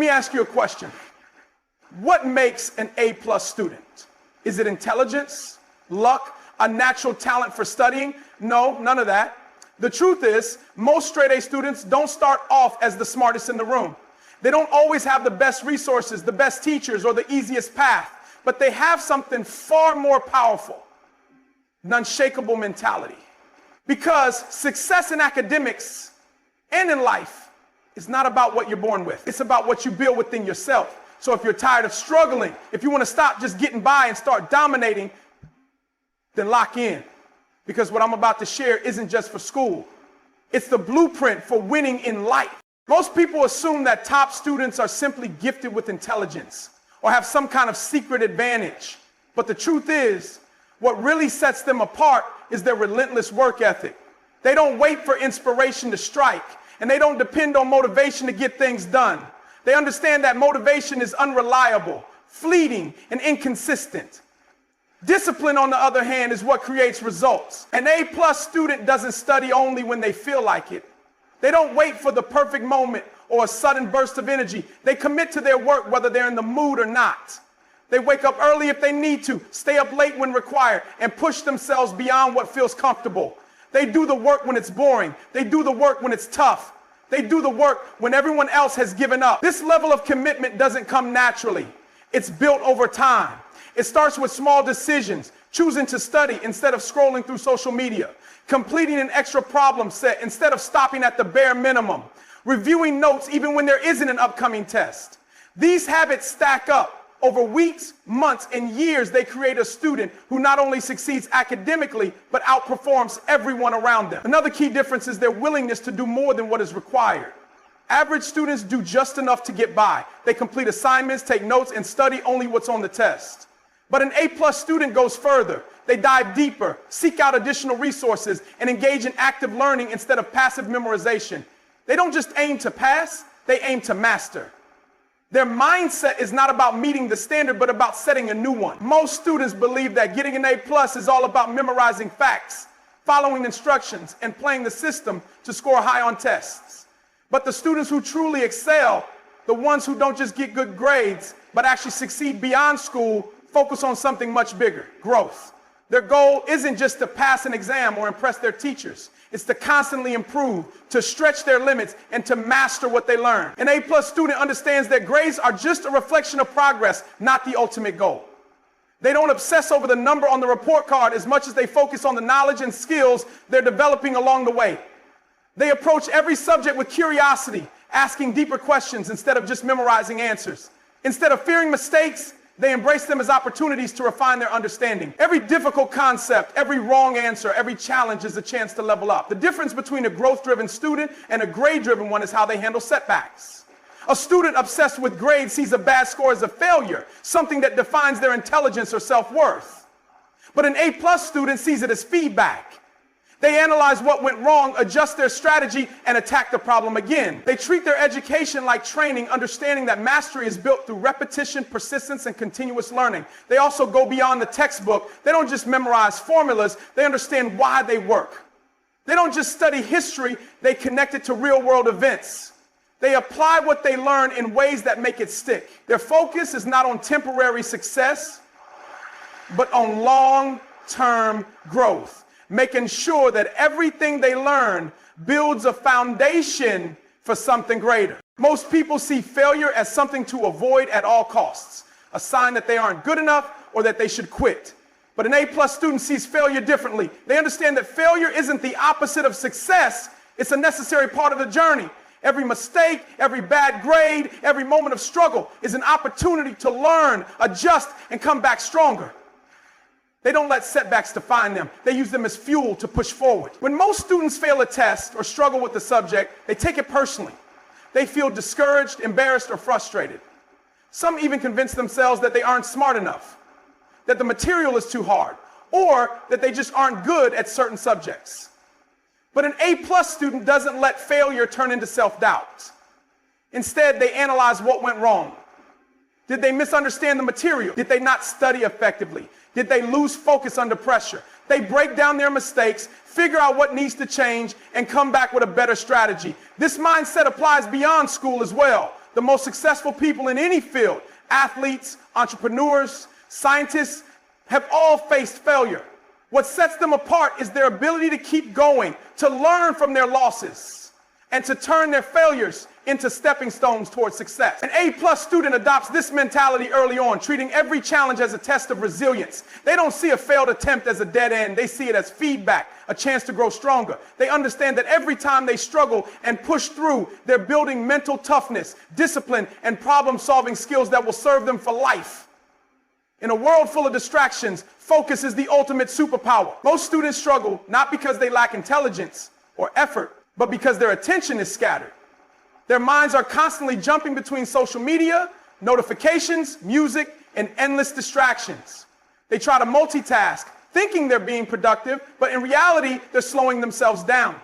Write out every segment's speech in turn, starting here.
me ask you a question. What makes an A+ student? Is it intelligence, luck, a natural talent for studying? No, none of that. The truth is, most straight A students don't start off as the smartest in the room. They don't always have the best resources, the best teachers, or the easiest path, but they have something far more powerful, an unshakable mentality. Because success in academics and in life is not about what you're born with. It's about what you build within yourself. So if you're tired of struggling, if you want to stop just getting by and start dominating, then lock in. Because what I'm about to share isn't just for school. It's the blueprint for winning in life. Most people assume that top students are simply gifted with intelligence or have some kind of secret advantage. But the truth is, what really sets them apart is their relentless work ethic. They don't wait for inspiration to strike, and they don't depend on motivation to get things done. They understand that motivation is unreliable, fleeting, and inconsistent. Discipline, on the other hand, is what creates results. An A+ student doesn't study only when they feel like it. They don't wait for the perfect moment or a sudden burst of energy. They commit to their work whether they're in the mood or not. They wake up early if they need to, stay up late when required, and push themselves beyond what feels comfortable. They do the work when it's boring. They do the work when it's tough. They do the work when everyone else has given up. This level of commitment doesn't come naturally. It's built over time. It starts with small decisions, choosing to study instead of scrolling through social media, completing an extra problem set instead of stopping at the bare minimum, reviewing notes even when there isn't an upcoming test. These habits stack up. Over weeks, months, and years, they create a student who not only succeeds academically, but outperforms everyone around them. Another key difference is their willingness to do more than what is required. Average students do just enough to get by. They complete assignments, take notes, and study only what's on the test. But an A+ student goes further. They dive deeper, seek out additional resources, and engage in active learning instead of passive memorization. They don't just aim to pass, they aim to master. Their mindset is not about meeting the standard, but about setting a new one. Most students believe that getting an A+ is all about memorizing facts, following instructions, and playing the system to score high on tests. But the students who truly excel, the ones who don't just get good grades, but actually succeed beyond school, focus on something much bigger, growth. Their goal isn't just to pass an exam or impress their teachers. It's to constantly improve, to stretch their limits, and to master what they learn. An A+ student understands that grades are just a reflection of progress, not the ultimate goal. They don't obsess over the number on the report card as much as they focus on the knowledge and skills they're developing along the way. They approach every subject with curiosity, asking deeper questions instead of just memorizing answers. Instead of fearing mistakes, they embrace them as opportunities to refine their understanding. Every difficult concept, every wrong answer, every challenge is a chance to level up. The difference between a growth-driven student and a grade-driven one is how they handle setbacks. A student obsessed with grades sees a bad score as a failure, something that defines their intelligence or self-worth. But an A+ student sees it as feedback. They analyze what went wrong, adjust their strategy, and attack the problem again. They treat their education like training, understanding that mastery is built through repetition, persistence, and continuous learning. They also go beyond the textbook. They don't just memorize formulas, they understand why they work. They don't just study history, they connect it to real-world events. They apply what they learn in ways that make it stick. Their focus is not on temporary success, but on long-term growth, making sure that everything they learn builds a foundation for something greater. Most people see failure as something to avoid at all costs, a sign that they aren't good enough or that they should quit. But an A+ student sees failure differently. They understand that failure isn't the opposite of success, it's a necessary part of the journey. Every mistake, every bad grade, every moment of struggle is an opportunity to learn, adjust, and come back stronger. They don't let setbacks define them. They use them as fuel to push forward. When most students fail a test or struggle with the subject, they take it personally. They feel discouraged, embarrassed, or frustrated. Some even convince themselves that they aren't smart enough, that the material is too hard, or that they just aren't good at certain subjects. But an A+ student doesn't let failure turn into self-doubt. Instead, they analyze what went wrong. Did they misunderstand the material? Did they not study effectively? Did they lose focus under pressure? They break down their mistakes, figure out what needs to change, and come back with a better strategy. This mindset applies beyond school as well. The most successful people in any field, athletes, entrepreneurs, scientists, have all faced failure. What sets them apart is their ability to keep going, to learn from their losses, and to turn their failures into stepping stones towards success. An A+ student adopts this mentality early on, treating every challenge as a test of resilience. They don't see a failed attempt as a dead end. They see it as feedback, a chance to grow stronger. They understand that every time they struggle and push through, they're building mental toughness, discipline, and problem-solving skills that will serve them for life. In a world full of distractions, focus is the ultimate superpower. Most students struggle not because they lack intelligence or effort, but because their attention is scattered. Their minds are constantly jumping between social media, notifications, music, and endless distractions. They try to multitask, thinking they're being productive, but in reality, they're slowing themselves down.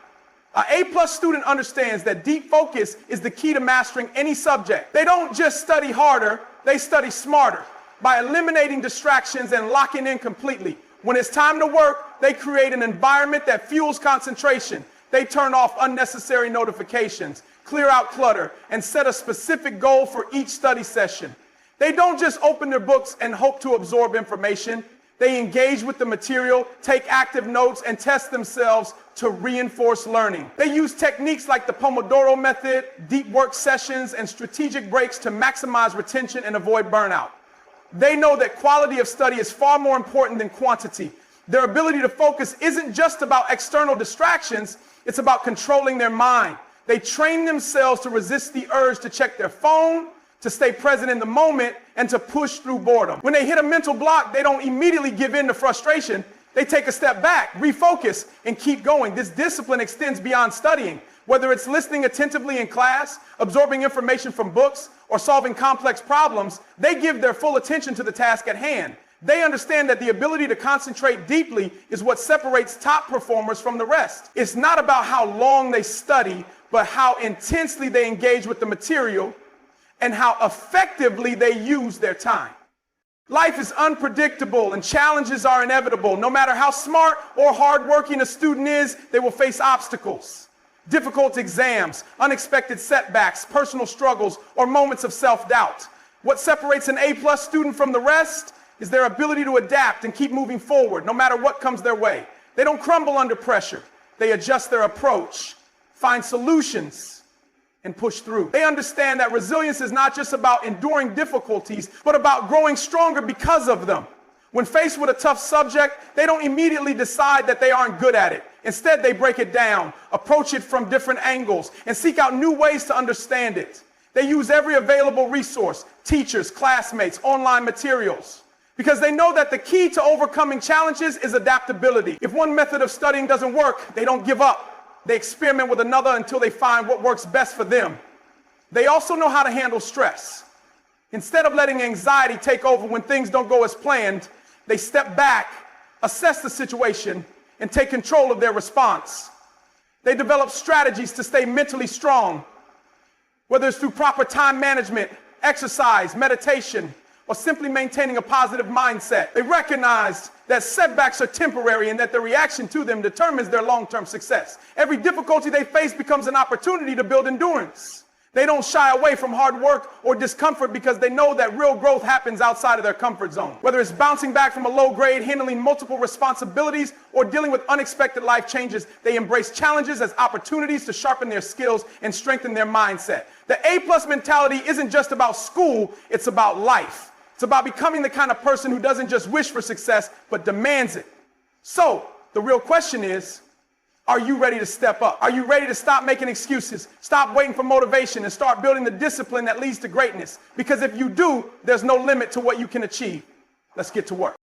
An A+ student understands that deep focus is the key to mastering any subject. They don't just study harder, they study smarter by eliminating distractions and locking in completely. When it's time to work, they create an environment that fuels concentration. They turn off unnecessary notifications, clear out clutter, and set a specific goal for each study session. They don't just open their books and hope to absorb information. They engage with the material, take active notes, and test themselves to reinforce learning. They use techniques like the Pomodoro method, deep work sessions, and strategic breaks to maximize retention and avoid burnout. They know that quality of study is far more important than quantity. Their ability to focus isn't just about external distractions, it's about controlling their mind. They train themselves to resist the urge to check their phone, to stay present in the moment, and to push through boredom. When they hit a mental block, they don't immediately give in to frustration. They take a step back, refocus, and keep going. This discipline extends beyond studying. Whether it's listening attentively in class, absorbing information from books, or solving complex problems, they give their full attention to the task at hand. They understand that the ability to concentrate deeply is what separates top performers from the rest. It's not about how long they study, but how intensely they engage with the material and how effectively they use their time. Life is unpredictable and challenges are inevitable. No matter how smart or hardworking a student is, they will face obstacles. Difficult exams, unexpected setbacks, personal struggles, or moments of self-doubt. What separates an A+ student from the rest is their ability to adapt and keep moving forward no matter what comes their way. They don't crumble under pressure. They adjust their approach, find solutions, and push through. They understand that resilience is not just about enduring difficulties, but about growing stronger because of them. When faced with a tough subject, they don't immediately decide that they aren't good at it. Instead, they break it down, approach it from different angles, and seek out new ways to understand it. They use every available resource, teachers, classmates, online materials, because they know that the key to overcoming challenges is adaptability. If one method of studying doesn't work, they don't give up. They experiment with another until they find what works best for them. They also know how to handle stress. Instead of letting anxiety take over when things don't go as planned, they step back, assess the situation, and take control of their response. They develop strategies to stay mentally strong, whether it's through proper time management, exercise, meditation, or simply maintaining a positive mindset. They recognize that setbacks are temporary and that the reaction to them determines their long-term success. Every difficulty they face becomes an opportunity to build endurance. They don't shy away from hard work or discomfort because they know that real growth happens outside of their comfort zone. Whether it's bouncing back from a low grade, handling multiple responsibilities, or dealing with unexpected life changes, they embrace challenges as opportunities to sharpen their skills and strengthen their mindset. The A+ mentality isn't just about school, it's about life. It's about becoming the kind of person who doesn't just wish for success, but demands it. So, the real question is, are you ready to step up? Are you ready to stop making excuses, stop waiting for motivation, and start building the discipline that leads to greatness? Because if you do, there's no limit to what you can achieve. Let's get to work.